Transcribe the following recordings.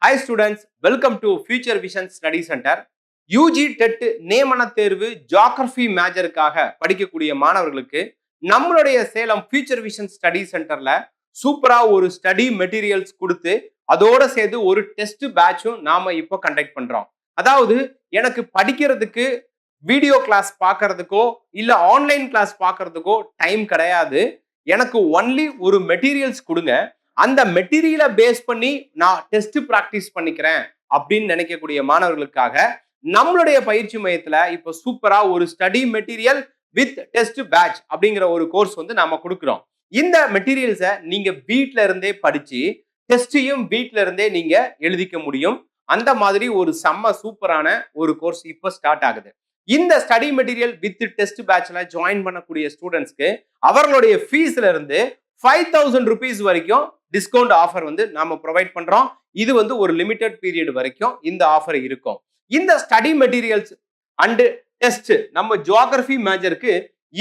Hi students, welcome to Future Vision Study Center. UG dead நியமன தேர்வு geography மேஜருக்காக படிக்கக்கூடிய மாணவர்களுக்கு நம்மளுடைய சேலம் ஃபியூச்சர் விஷன் ஸ்டடி சென்டர்ல சூப்பரா ஒரு ஸ்டடி மெட்டீரியல்ஸ் கொடுத்து அதோட சேர்த்து ஒரு டெஸ்ட் பேட்சும் நாம இப்போ கண்டக்ட் பண்றோம். அதாவது எனக்கு படிக்கிறதுக்கு வீடியோ கிளாஸ் பார்க்கறதுக்கோ இல்ல ஆன்லைன் கிளாஸ் பார்க்கறதுக்கோ டைம் கிடையாது. எனக்கு ஒன்லி ஒரு மெட்டீரியல்ஸ் கொடுங்க, அந்த மெட்டீரியலை பேஸ் பண்ணி நான் டெஸ்ட் பிராக்டிஸ் பண்ணிக்கிறேன் அப்படின்னு நினைக்கக்கூடிய மாணவர்களுக்காக நம்மளுடைய பயிற்சி மையத்துல இப்ப சூப்பரா ஒரு study material with test batch அப்படிங்கிற ஒரு கோர்ஸ் வந்து நாம கொடுக்குறோம். இந்த மெட்டீரியல்ஸை நீங்க வீட்ல இருந்தே படிச்சு டெஸ்டையும் வீட்ல இருந்தே நீங்க எழுதிக்க முடியும். அந்த மாதிரி ஒரு செம்ம சூப்பரான ஒரு கோர்ஸ் இப்ப ஸ்டார்ட் ஆகுது. இந்த ஸ்டடி மெட்டீரியல் வித் டெஸ்ட் பேட்ச்ல ஜாயின் பண்ணக்கூடிய ஸ்டூடெண்ட்ஸ்க்கு அவர்களுடைய ஃபீஸ்ல இருந்து 5000 rupees வரைக்கும் டிஸ்கவுண்ட் ஆஃபர் வந்து நாம ப்ரொவைட் பண்றோம். இது வந்து ஒரு லிமிடெட் பீரியட் வரைக்கும் இந்த ஆஃபர் இருக்கும். இந்த ஸ்டடி மெட்டீரியல்ஸ் அண்ட் டெஸ்ட் நம்ம ஜியோகிராஃபி மேஜருக்கு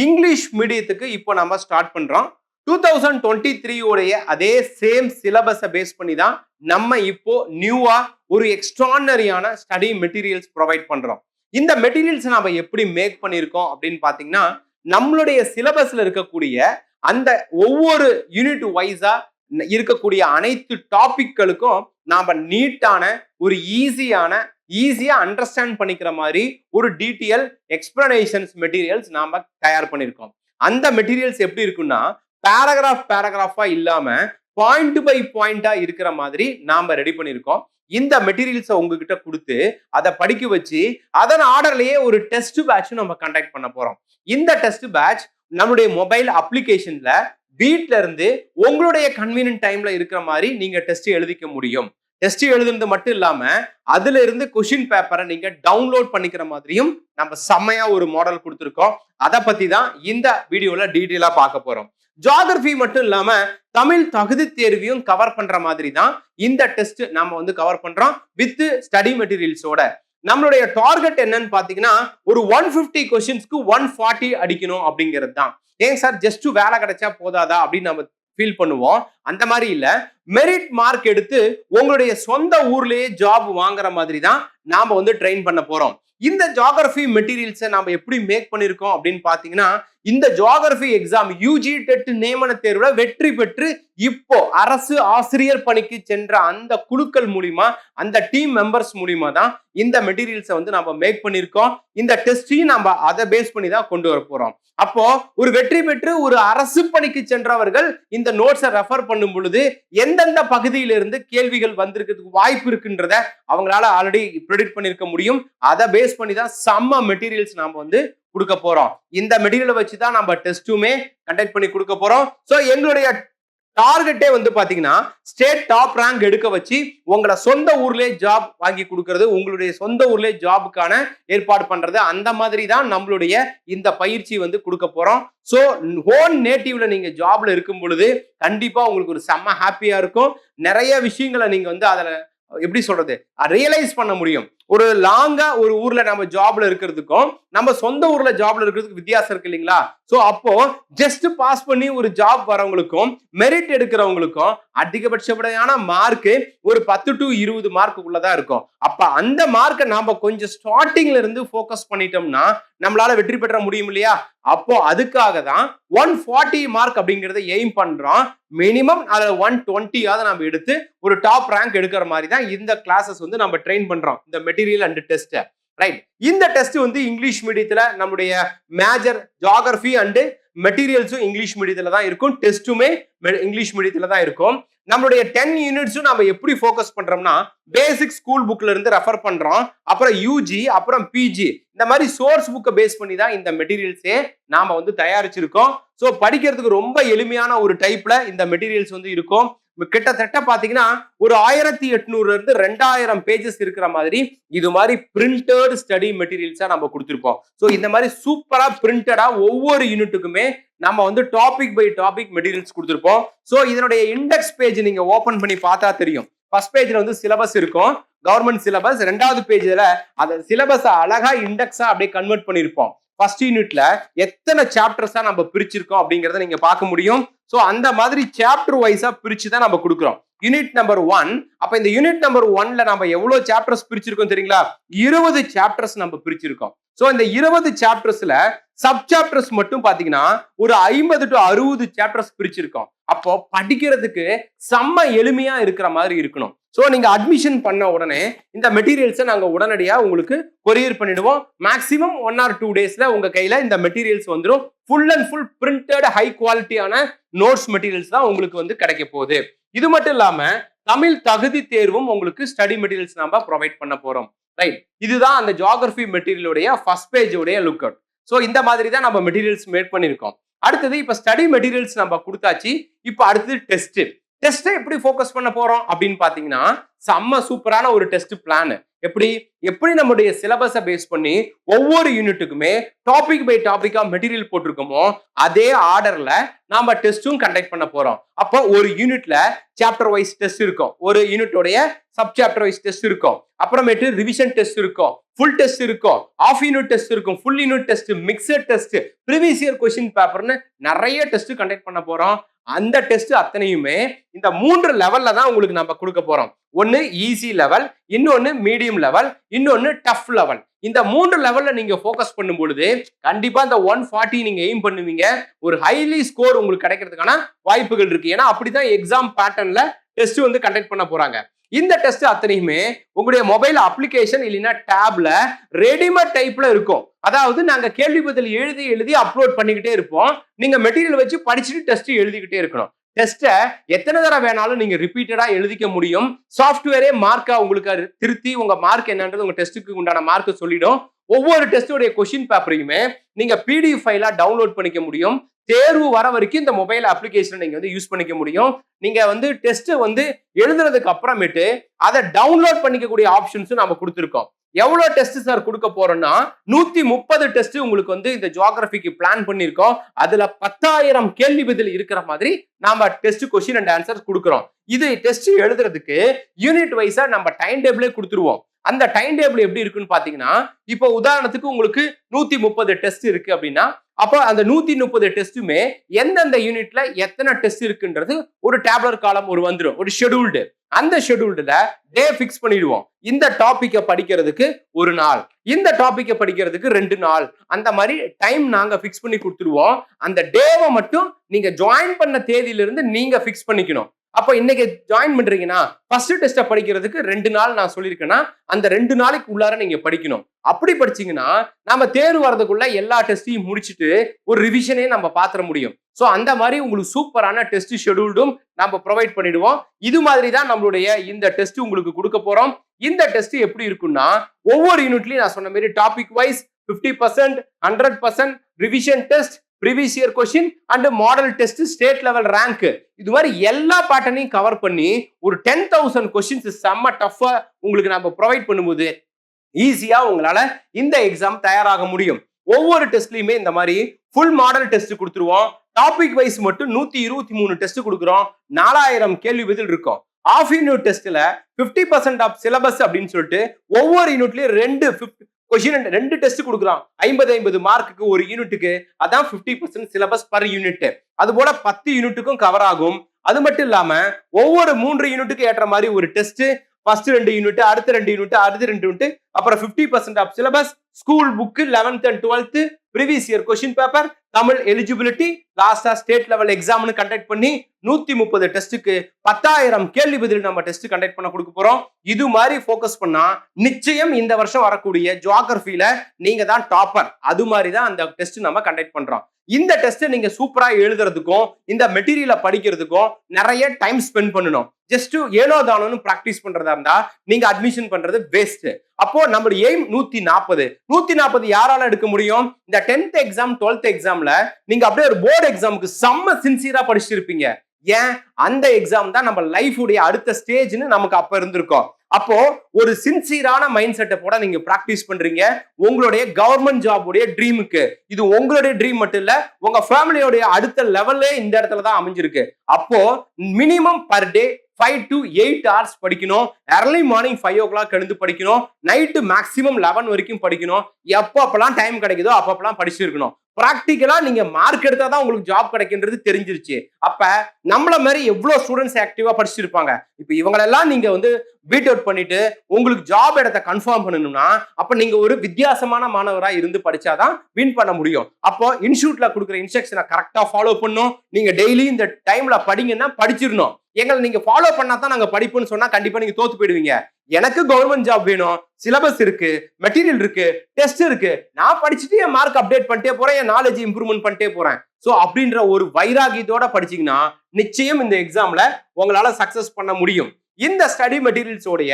இங்கிலீஷ் மீடியத்துக்கு இப்போ நம்ம ஸ்டார்ட் பண்றோம். 2023 உடைய அதே சேம் சிலபஸை பேஸ் பண்ணி தான் நம்ம இப்போ நியூவா ஒரு எக்ஸ்ட்ரானரியான ஸ்டடி மெட்டீரியல்ஸ் ப்ரொவைட் பண்றோம். இந்த மெட்டீரியல்ஸ் நாம எப்படி மேக் பண்ணியிருக்கோம் அப்படின்னு பாத்தீங்கன்னா, நம்மளுடைய சிலபஸ்ல இருக்கக்கூடிய அந்த ஒவ்வொரு யூனிட் வைஸா இருக்கக்கூடிய அனைத்து டாபிக்களுக்கும் நாம நீட்டான ஒரு ஈஸியா அண்டர்ஸ்டாண்ட் பண்ணிக்கிற மாதிரி ஒரு டீட்டெயில் எக்ஸ்பிளனேஷன்ஸ் மெட்டீரியல்ஸ் நாம தயார் பண்ணியிருக்கோம். அந்த மெட்டீரியல்ஸ் எப்படி இருக்குன்னா, பேராகிராஃபா இல்லாம பாயிண்ட் பை பாயிண்டா இருக்கிற மாதிரி நாம ரெடி பண்ணியிருக்கோம். இந்த மெட்டீரியல்ஸை உங்ககிட்ட கொடுத்து அதை படிக்க வச்சு அதன் ஆர்டர்லயே ஒரு டெஸ்ட் பேட்ச் நம்ம கண்டக்ட் பண்ண போறோம். இந்த டெஸ்ட் பேட்ச் நம்மளுடைய மொபைல் அப்ளிகேஷன்ல வீட்ல இருந்து உங்களுடைய கன்வீனியன்ட் டைம்ல இருக்கிற மாதிரி நீங்க டெஸ்ட் எழுதிக்க முடியும். டெஸ்ட் எழுதுறது மட்டும் இல்லாம அதுல இருந்து கொஸ்டின் பேப்பரை நீங்க டவுன்லோட் பண்ணிக்கிற மாதிரியும் நம்ம செம்மையா ஒரு மாடல் கொடுத்துருக்கோம். அதை பத்தி தான் இந்த வீடியோல டீட்டெயிலா பார்க்க போறோம். ஜியோகிராஃபி மட்டும் இல்லாம தமிழ் தகுதி தேர்வையும் கவர் பண்ற மாதிரி தான் இந்த டெஸ்ட் நாம வந்து கவர் பண்றோம் வித் ஸ்டடி மெட்டீரியல்ஸோட. நம்மளுடைய டார்கெட் என்னன்னு பாத்தீங்கன்னா, ஒரு 150 கொஸ்டின்ஸ்க்கு 140 அடிக்கணும் அப்படிங்கிறது தான். ஏன் சார் ஜஸ்ட் வேலை கிடைச்சா போதாதா அப்படின்னு நம்ம ஃபீல் பண்ணுவோம். அந்த மாதிரி இல்ல, மெரிட் மார்க் எடுத்து உங்களுடைய சொந்த ஊர்லயே ஜாப் வாங்குற மாதிரி தான் நாம வந்து ட்ரெயின் பண்ண போறோம். இந்த ஜியோகிராஃபி மெட்டீரியல்ஸை நாம எப்படி மேக் பண்ணிருக்கோம் அப்படின்னு பாத்தீங்கன்னா, இந்த ஜியோகிராஃபி எக்ஸாம் யூஜி டெட் நியமன தேர்வுல வெற்றி பெற்று இப்போ அரசு ஆசிரியர் பணிக்கு சென்ற அந்த குழுக்கள் மூலியமா, அந்த டீம் மெம்பர்ஸ் மூலியமா தான் இந்த மெட்டீரியல்ஸை வந்து நம்ம மேக் பண்ணிருக்கோம். இந்த டெஸ்டையும் நம்ம அதை பேஸ் பண்ணி தான் கொண்டு வர போறோம். அப்போ ஒரு வெற்றி பெற்று ஒரு அரசு பணிக்கு சென்றவர்கள் இந்த நோட்ஸை ரெஃபர் பண்ணும் பொழுது எந்தெந்த பகுதியிலிருந்து கேள்விகள் வந்திருக்கிறதுக்கு வாய்ப்பு இருக்குன்றத அவங்களால ஆல்ரெடி ப்ரெடிக்ட் பண்ணிருக்க முடியும். அதை பேஸ் பண்ணி தான் செம்ம மெட்டீரியல்ஸ் நாம வந்து கொடுக்க போறோம். இந்த மெட்டீரியலை வச்சுதான் நம்ம டெஸ்ட்டுமே கண்டக்ட் பண்ணி கொடுக்க போறோம். சோ எங்களுடைய டார்கெட்டே வந்து பாத்தீங்கன்னா, ஸ்டேட் டாப் ரேங்க் எடுக்க வச்சு உங்களை சொந்த ஊர்லயே ஜாப் வாங்கி கொடுக்கறது, உங்களுடைய சொந்த ஊர்லயே ஜாபுக்கான ஏற்பாடு பண்றது, அந்த மாதிரி தான் நம்மளுடைய இந்த பயிற்சி வந்து கொடுக்க போறோம். சோ ஓன் நேட்டிவ்ல நீங்க ஜாப்ல இருக்கும் பொழுது கண்டிப்பா உங்களுக்கு ஒரு செம்ம ஹாப்பியா இருக்கும். நிறைய விஷயங்களை நீங்க வந்து அதுல எப்படி சொல்றது ரியலைஸ் பண்ண முடியும். ஒரு லாங்கா ஒரு ஊர்ல நம்ம ஜாப்ல இருக்கிறதுக்கும் நம்ம சொந்த ஊர்ல ஜாப்ல இருக்கிறதுக்கு வித்தியாசம் இருக்கு இல்லைங்களா? சோ அப்போ ஜஸ்ட் பாஸ் பண்ணி ஒரு ஜாப் வரவங்களுக்கும் மெரிட் எடுக்கிறவங்களுக்கும் அதிகபட்சமான மார்க் ஒரு 10 to 20 மார்க்குள்ளதான் இருக்கும். அப்ப அந்த மார்க்கை நாம கொஞ்சம் ஸ்டார்டிங்ல இருந்து போக்கஸ் பண்ணிட்டோம்னா நம்மளால வெற்றி பெற முடியும் இல்லையா? அப்போ அதுக்காக தான் 140 மார்க் அப்படிங்கறத எய்ம் பண்றோம். மினிமம் அதுல 120 நம்ம எடுத்து ஒரு டாப் ரேங்க் எடுக்கிற மாதிரி தான் இந்த கிளாஸஸ் வந்து நம்ம ட்ரெயின் பண்றோம், இந்த மெட்டீரியல் அண்ட் டெஸ்ட். ரைட், இந்த டெஸ்ட் வந்து இங்கிலீஷ் மீடியத்துல நம்மளுடைய மேஜர் ஜியோகிராஃபி அண்ட் மெட்டீரியல்ஸும் இங்கிலீஷ் மீடியத்துல தான் இருக்கும். டெஸ்ட்டுமே இங்கிலீஷ் மீடியத்துல தான் இருக்கும். நம்மளுடைய 10 யூனிட்ஸும் நம்ம எப்படி ஃபோக்கஸ் பண்றோம்னா, பேசிக் ஸ்கூல் புக்ல இருந்து ரெஃபர் பண்றோம், அப்புறம் யூஜி, அப்புறம் பிஜி, இந்த மாதிரி சோர்ஸ் புக்கை பேஸ் பண்ணி தான் இந்த மெட்டீரியல்ஸே நாம வந்து தயாரிச்சிருக்கோம். ஸோ படிக்கிறதுக்கு ரொம்ப எளிமையான ஒரு டைப்ல இந்த மெட்டீரியல்ஸ் வந்து இருக்கும். கிட்டத்தட்ட பாத்தீங்கன்னா ஒரு 1800 இருந்து 2000 பேஜஸ் இருக்கிற மாதிரி இது மாதிரி பிரிண்டட் ஸ்டடி மெட்டீரியல்ஸா நம்ம கொடுத்திருப்போம். சோ இந்த மாதிரி சூப்பரா பிரிண்டடா ஒவ்வொரு யூனிட்டுக்குமே நம்ம வந்து டாபிக் பை டாபிக் மெட்டீரியல்ஸ் கொடுத்திருப்போம். சோ இதனுடைய இண்டெக்ஸ் பேஜ் நீங்க ஓபன் பண்ணி பார்த்தா தெரியும். ஃபர்ஸ்ட் பேஜ்ல வந்து சிலபஸ் இருக்கும், கவர்மெண்ட் சிலபஸ். ரெண்டாவது பேஜ்ல அந்த சிலபஸ் அழகா இண்டெக்ஸா அப்படியே கன்வெர்ட் பண்ணிருப்போம். ஃபர்ஸ்ட் யூனிட்ல எத்தனை சாப்டர்ஸா நம்ம பிரிச்சிருக்கோம் அப்படிங்கறத நீங்க பார்க்க முடியும். சோ அந்த மாதிரி சாப்டர் வைஸா பிரிச்சு தான் நம்ம கொடுக்குறோம். Unit number 1. அப்ப இந்த யூனிட் நம்பர் 1ல நம்ம எவ்வளவு சாப்டர்ஸ் பிரிச்சிருக்கோம் தெரியுங்களா? 20 சாப்டர்ஸ் நம்ம பிரிச்சிருக்கோம். சோ இந்த 20 சாப்டர்ஸ்ல சப் சாப்டர்ஸ் மட்டும் பாத்தீங்கன்னா ஒரு 50 to 60 சாப்டர்ஸ் பிரிச்சிருக்கோம். அப்போ படிக்கிறதுக்கு செம்ம எளிமையா இருக்கிற மாதிரி இருக்கணும். சோ நீங்க அட்மிஷன் பண்ண உடனே இந்த மெட்டீரியல்ஸை நாங்க உடனடியா உங்களுக்கு கொரியர் பண்ணிடுவோம். மேக்ஸிமம் 1 or 2 டேஸ்ல உங்க கையில இந்த மெட்டீரியல்ஸ் வந்துடும். Full and full printed high குவாலிட்டியான நோட்ஸ் மெட்டீரியல்ஸ் தான் உங்களுக்கு வந்து கிடைக்க போகுது. இது மட்டும் இல்லாம தமிழ் தகுதி தேர்வும் உங்களுக்கு ஸ்டடி மெட்டீரியல்ஸ் நம்ம ப்ரொவைட் பண்ண போறோம். ரைட், இதுதான் அந்த ஜியோகிராஃபி மெட்டீரியலுடைய ஃபர்ஸ்ட் பேஜோடைய லுக் அவுட். ஸோ இந்த மாதிரி தான் நம்ம மெட்டீரியல்ஸ் மேட் பண்ணியிருக்கோம். அடுத்தது இப்போ ஸ்டடி மெட்டீரியல்ஸ் நம்ம கொடுத்தாச்சு. இப்போ அடுத்தது டெஸ்ட். டெஸ்ட்டை எப்படி ஃபோக்கஸ் பண்ண போறோம் அப்படின்னு பார்த்தீங்கன்னா செம்ம சூப்பரான ஒரு டெஸ்ட் பிளான். எப்படி நம்முடைய சிலபஸை பேஸ் பண்ணி ஒவ்வொரு யூனிட்டுக்குமே டாபிக் பை டாபிக்கா மெட்டீரியல் போட்டிருக்கோமோ அதே ஆர்டர்ல நாம டெஸ்டும் கண்டக்ட் பண்ண போறோம். அப்போ ஒரு யூனிட்ல சாப்டர் வைஸ் டெஸ்ட் இருக்கும், ஒரு யூனிட்டோடைய சப் சாப்டர் வைஸ் டெஸ்ட் இருக்கும், அப்புறமேட்டு ரிவிஷன் டெஸ்ட் இருக்கும், ஃபுல் டெஸ்ட் இருக்கும், ஆஃப் யூனிட் டெஸ்ட் இருக்கும், full unit test, mixed test, previous year question பேப்பர்னு நிறைய டெஸ்ட் கண்டக்ட் பண்ண போறோம். அந்த டெஸ்ட் அத்தனையுமே இந்த 3 லெவல்ல தான் உங்களுக்கு நம்ம கொடுக்க போறோம். ஒன்னு ஈஸி லெவல், இன்னொன்னு மீடியம் லெவல், இன்னொன்னு டஃப் லெவல். இந்த 3 லெவல்ல நீங்க ஃபோக்கஸ் பண்ணும் பொழுது கண்டிப்பா இந்த 140 நீங்க எய்ம் பண்ணுவீங்க. ஒரு ஹைலி ஸ்கோர் உங்களுக்கு கிடைக்கிறதுக்கான வாய்ப்புகள் இருக்கு. ஏன்னா அப்படிதான் எக்ஸாம் பேட்டர்ன்ல டெஸ்ட் வந்து கண்டக்ட் பண்ண போறாங்க. இந்த டெஸ்ட் அத்தனையுமே உங்களுடைய மொபைல் அப்ளிகேஷன் இல்லைன்னா டேப்ல ரெடிமேட் டைப்ல இருக்கும். அதாவது நாங்க கேள்வி பதில் எழுதி அப்லோட் பண்ணிக்கிட்டே இருப்போம். நீங்க மெட்டீரியல் வச்சு படிச்சுட்டு டெஸ்ட் எழுதிக்கிட்டே இருக்கணும். டெஸ்ட்டை எத்தனை தடவை வேணாலும் நீங்க ரிப்பீட்டடா எழுதிக்க முடியும். சாஃப்ட்வேரே மார்க்கா உங்களுக்கு திருத்தி உங்க மார்க் என்னன்றது உங்க டெஸ்ட்டுக்கு உண்டான மார்க் சொல்லிடும். ஒவ்வொரு டெஸ்டோடைய கொஸ்டின் பேப்பரையுமே நீங்க பிடிஎஃப் ஃபைலா டவுன்லோட் பண்ணிக்க முடியும். தேர்வு வர வரைக்கும் இந்த மொபைல் அப்ளிகேஷன் நீங்க வந்து யூஸ் பண்ணிக்க முடியும். நீங்க வந்து டெஸ்ட் வந்து எழுதுறதுக்கு அப்புறமேட்டு அதை டவுன்லோட் பண்ணிக்கக்கூடிய ஆப்ஷன்ஸும் நம்ம கொடுத்துருக்கோம். எவ்வளவு டெஸ்ட் சார் கொடுக்க போறோம்னா 130 டெஸ்ட் உங்களுக்கு வந்து இந்த ஜியோகிராஃபிக்கு பிளான் பண்ணிருக்கோம். அதுல 10,000 கேள்வி பதில் இருக்கிற மாதிரி நாம டெஸ்ட் கொஸ்டின் அண்ட் ஆன்சர் கொடுக்குறோம். இது டெஸ்ட் எழுதுறதுக்கு யூனிட் வைஸா நம்ம டைம் டேபிளே கொடுத்துருவோம். அந்த டைம் டேபிள் எப்படி இருக்குன்னு பாத்தீங்கன்னா இப்போ உதாரணத்துக்கு உங்களுக்கு 130 டெஸ்ட் இருக்கு அப்படின்னா அப்போ அந்த 130 டெஸ்ட்டுமே எந்தெந்த யூனிட்ல எத்தனை டெஸ்ட் இருக்குன்றது ஒரு டேப்லர் காலம் ஒரு வந்துடும், ஒரு ஷெட்யூல்டு. அந்த ஷெட்யூல்டுல டே பிக்ஸ் பண்ணிடுவோம். இந்த டாபிக்கை படிக்கிறதுக்கு 1 நாள், இந்த டாபிக்கை படிக்கிறதுக்கு 2 நாள், அந்த மாதிரி டைம் நாங்க பிக்ஸ் பண்ணி கொடுத்துருவோம். அந்த டேவை மட்டும் நீங்க ஜாயின் பண்ண தேதியில இருந்து நீங்க பிக்ஸ் பண்ணிக்கணும். அப்போ இன்னைக்கு ஜாயின் பண்றீங்கன்னா ஃபர்ஸ்ட் டெஸ்ட்டை படிக்கிறதுக்கு 2 நாள் நான் சொல்லியிருக்கேன்னா அந்த 2 நாளைக்கு உள்ளார நீங்க படிக்கணும். அப்படி படிச்சீங்கன்னா நம்ம தேர்வு வரதுக்குள்ள எல்லா டெஸ்டையும் முடிச்சுட்டு ஒரு ரிவிஷனே நம்ம பாத்திர முடியும். ஸோ அந்த மாதிரி உங்களுக்கு சூப்பரான டெஸ்ட் ஷெட்யூல்டும் நம்ம ப்ரொவைட் பண்ணிடுவோம். இது மாதிரி தான் நம்மளுடைய இந்த டெஸ்ட் உங்களுக்கு கொடுக்க போறோம். இந்த டெஸ்ட் எப்படி இருக்குன்னா ஒவ்வொரு யூனிட்லயும் நான் சொன்ன மாதிரி topic wise 50%, 100%, revision test, previous year question and model test, state level rank, இது மாதிரி எல்லா பேட்டர்னையும் கவர் பண்ணி ஒரு 10,000 கொஸ்டின்ஸ் செம்ம டஃபா உங்களுக்கு நம்ம ப்ரொவைட் பண்ணும்போது ஈஸியா உங்களால இந்த எக்ஸாம் தயாராக முடியும். ஒவ்வொரு டெஸ்ட்லயுமே இந்த மாதிரி ஃபுல் மாடல் டெஸ்ட் கொடுத்துருவோம். டாபிக் வைஸ் மட்டும் 123 டெஸ்ட் கொடுக்குறோம். 4,000 கேள்வி பதில் இருக்கும். ஆஃப் யூனிட் டெஸ்ட்ல 50% ஆஃப் சிலபஸ் அப்படின்னு சொல்லிட்டு ஒவ்வொரு யூனிட்லயும் 2 டெஸ்ட் கொடுக்குறான். 50 மார்க்குக்கு ஒரு யூனிட்டுக்கு, அதான் 50% சிலபஸ் பர் யூனிட். அது போல 10 யூனிட்டுக்கும் கவர் ஆகும். அது மட்டும் இல்லாம ஒவ்வொரு 3 யூனிட்டுக்கு ஏற்ற மாதிரி ஒரு டெஸ்ட், ஃபர்ஸ்ட் 2 யூனிட், அடுத்த 2 யூனிட், அடுத்த 2 யூனிட், அப்புறம் 50% of syllabus, school book, 11th and 12th, previous year question paper, Tamil eligibility, லாஸ்டா ஸ்டேட் லெவல் எக்ஸாம்னு கண்டக்ட் பண்ணி 130 டெஸ்ட்டுக்கு 10,000 கேள்வி பதில் நம்ம டெஸ்ட் கண்டக்ட் பண்ண கொடுக்க போறோம். இது மாதிரி ஃபோக்கஸ் பண்ணா நிச்சயம் இந்த வருஷம் வரக்கூடிய ஜியோகிராஃபில நீங்க தான் டாப்பர். அது மாதிரி தான் அந்த டெஸ்ட் நம்ம கண்டக்ட் பண்றோம். இந்த டெஸ்ட் நீங்க சூப்பரா எழுதுறதுக்கும் இந்த மெட்டீரியலை படிக்கிறதுக்கும் நிறைய டைம் ஸ்பெண்ட் பண்ணணும். ஜஸ்ட் ஏனோ தானோன்னு பிராக்டிஸ் பண்றதா இருந்தா நீங்க அட்மிஷன் பண்றது வேஸ்ட். அப்போ நம்ம எய்ம் 140 யாரால எடுக்க முடியும்? இந்த 10th எக்ஸாம் 12th எக்ஸாம்ல நீங்க அப்படியே ஒரு போர்டு எக்ஸாமுக்கு செம்ம சின்சியரா படிச்சிருப்பீங்க. ஏன்? அந்த எக்ஸாம் தான் நம்ம லைஃப் உடைய அடுத்த ஸ்டேஜ்னு நமக்கு அப்ப இருந்திருக்கும். அப்போ ஒரு சின்சியரான மைண்ட் செட்டை போட நீங்க பிராக்டிஸ் பண்றீங்க உங்களுடைய கவர்மெண்ட் ஜாப் உடைய ட்ரீமுக்கு. இது உங்களுடைய ட்ரீம் மட்டும் இல்ல, உங்க ஃபேமிலியோடைய அடுத்த லெவல்லே இந்த இடத்துல தான் அமைஞ்சிருக்கு. அப்போ minimum per day 5 to 8 hours படிக்கணும். early morning 5 o'clock எழுந்து படிக்கணும். நைட்டு மேக்ஸிமம் 11 வரைக்கும் படிக்கணும். எப்பப்பெல்லாம் டைம் கிடைக்குதோ அப்பப்பெல்லாம் படிச்சு இருக்கணும். பிராக்டிக்கலா நீங்க மார்க் எடுத்தாதான் உங்களுக்கு ஜாப் கிடைக்கின்றது தெரிஞ்சிருச்சு. அப்ப நம்மள மாதிரி எவ்வளவு ஸ்டூடெண்ட்ஸ் ஆக்டிவா படிச்சிருப்பாங்க. இப்ப இவங்களெல்லாம் நீங்க வந்து பீட் அவுட் பண்ணிட்டு உங்களுக்கு ஜாப் இடத்தை கன்ஃபார்ம் பண்ணணும்னா அப்ப நீங்க ஒரு வித்தியாசமான மாணவரா இருந்து படிச்சாதான் வின் பண்ண முடியும். அப்போ இன்ஸ்டியூட்ல கொடுக்குற இன்ஸ்ட்ரக்ஷனை கரெக்டா ஃபாலோ பண்ணும். நீங்க டெய்லி இந்த டைம்ல படிங்கன்னா படிச்சிடணும். எங்களை நீங்க ஃபாலோ பண்ணா தான் நாங்க படிப்புன்னு சொன்னா கண்டிப்பா நீங்க தோத்து போயிடுவீங்க. எனக்கு கவர்மெண்ட் ஜாப் வேணும், சிலபஸ் இருக்கு, மெட்டீரியல் இருக்கு, டெஸ்ட் இருக்கு, நான் படிச்சுட்டு என் மார்க் அப்டேட் பண்ணிட்டே போறேன், என் நாலேஜ் இம்ப்ரூவ்மெண்ட் பண்ணிட்டே போறேன். சோ அப்படின்ற ஒரு வைராகியத்தோட படிச்சீங்கன்னா நிச்சயம் இந்த எக்ஸாம்ல உங்களால சக்சஸ் பண்ண முடியும். இந்த ஸ்டடி மெட்டீரியல்ஸோடைய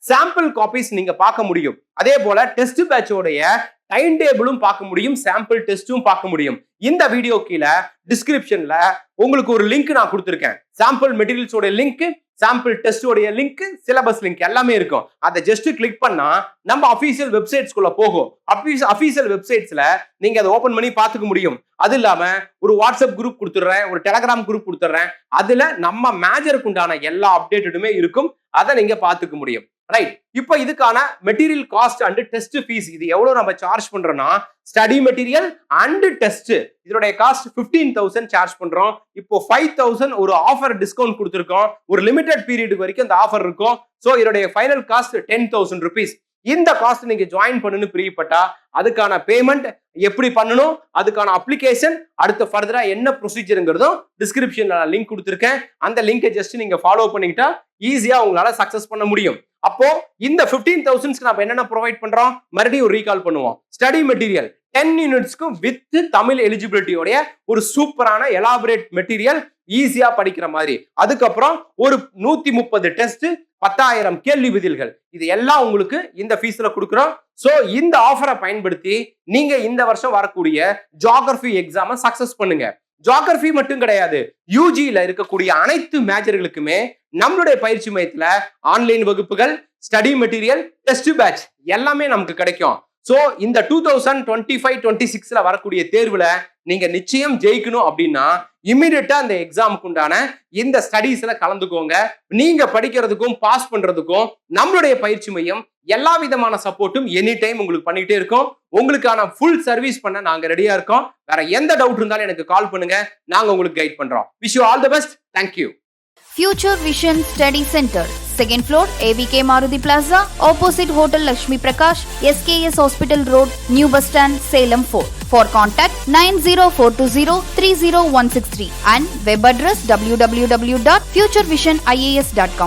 சாம்பிள் காப்பீஸ் நீங்க பார்க்க முடியும். அதே போல டெஸ்ட் பேட்சோடைய டைம் டேபிளும் பார்க்க முடியும், சாம்பிள் டெஸ்டும் பார்க்க முடியும். இந்த வீடியோ கீழே டிஸ்கிரிப்ஷன்ல உங்களுக்கு ஒரு லிங்க் நான் கொடுத்திருக்கேன். சாம்பிள் மெட்டீரியல்ஸோட லிங்க், சாம்பிள் டெஸ்டோடைய லிங்க், சிலபஸ் லிங்க் எல்லாமே இருக்கும். அதை ஜஸ்ட் கிளிக் பண்ணா நம்ம அபிஷியல் வெப்சைட்ஸ்குள்ள போகும். அபிஷியல் வெப்சைட்ஸ்ல நீங்க அதை ஓபன் பண்ணி பார்த்துக்க முடியும். அது இல்லாம ஒரு வாட்ஸ்அப் குரூப் கொடுத்துறேன், ஒரு டெலகிராம் குரூப் கொடுத்துறேன். அதுல நம்ம மேஜருக்கு உண்டான எல்லா அப்டேட்டுமே இருக்கும். அதை நீங்க பார்த்துக்க முடியும். ரைட். இப்போ இதுக்கான material cost and test fees இது எவ்வளவு நம்ம சார்ஜ் பண்றோம்னா ஸ்டடி மெட்டீரியல் அண்ட் டெஸ்ட் இதோட காஸ்ட் 15,000 சார்ஜ் பண்றோம். இப்போ 5,000 ஒரு ஆஃபர் டிஸ்கவுண்ட் கொடுத்துருக்கோம். ஒரு லிமிடெட் பீரியட் வரைக்கும் இந்த ஆஃபர் இருக்கும். சோ இதோட ஃபைனல் காஸ்ட் 10,000 rupees. இந்த காஸ்ட் நீங்க ஜாயின் பண்ணணும்னு பிரியப்பட்டா அதுக்கான பேமெண்ட் எப்படி பண்ணணும், அதுக்கான அப்ளிகேஷன், அடுத்த ஃபர்தரா என்ன ப்ரொசீஜர்ங்கிறதும் டிஸ்கிரிப்ஷன்ல நான் லிங்க் கொடுத்துருக்கேன். அந்த லிங்கை ஜஸ்ட் நீங்க ஃபாலோ பண்ணிக்கிட்டா ஈஸியா உங்களால சக்சஸ் பண்ண முடியும். அப்போ இந்த 15,000 நம்ம என்னென்ன ப்ரொவைட் பண்றோம் மறுபடியும் ரீகால் பண்ணுவோம். ஸ்டடி மெட்டீரியல் 10 யூனிட்ஸ்க்கு வித் தமிழ் எலிஜிபிலிட்டியோட ஒரு சூப்பரான எலாபரேட் மெட்டீரியல் ஈஸியா படிக்கிற மாதிரி. அதுக்கப்புறம் ஒரு 130 டெஸ்ட், 10,000 கேள்வி பதில்கள், இது எல்லாம் உங்களுக்கு இந்த ஃபீஸ்ல கொடுக்குறோம். சோ இந்த ஆஃபரை பயன்படுத்தி நீங்க இந்த வருஷம் வரக்கூடிய ஜியோகிராஃபி எக்ஸாமை சக்சஸ் பண்ணுங்க. ஜியோகிராஃபி மட்டும் கிடையாது, யூஜில இருக்கக்கூடிய அனைத்து மேஜர்களுக்குமே நம்மளுடைய பயிற்சி மையத்துல ஆன்லைன் வகுப்புகள், ஸ்டடி மெட்டீரியல், டெஸ்ட் பேட்ச் எல்லாமே நமக்கு கிடைக்கும். சோ இந்த 2025-26ல வரக்கூடிய தேர்வுல நீங்க நிச்சயம் ஜெயிக்கணும் அப்படின்னா இமிடியேட்டா அந்த எக்ஸாமுக்கு உண்டான இந்த ஸ்டடீஸ்ல கலந்துக்கோங்க. நீங்க படிக்கிறதுக்கும் பாஸ் பண்றதுக்கும் நம்மளுடைய பயிற்சி மையம் எல்லா விதமான சப்போர்ட்டும் எனி டைம் உங்களுக்கு பண்ணிட்டே இருக்கோம். உங்களுக்கான ஃபுல் சர்வீஸ் பண்ண நாங்க ரெடியா இருக்கோம். வேற எந்த டவுட் இருந்தாலும் எனக்கு கால் பண்ணுங்க, நாங்க உங்களுக்கு கைட் பண்றோம். Wish you all the best. Thank you. Future Vision Study Center, 2nd floor, AVK Maruti Plaza, opposite Hotel Lakshmi Prakash, SKS Hospital Road, New Bus Stand, Salem 4. For contact 90420 30163 and web address www.futurevision.ias.com.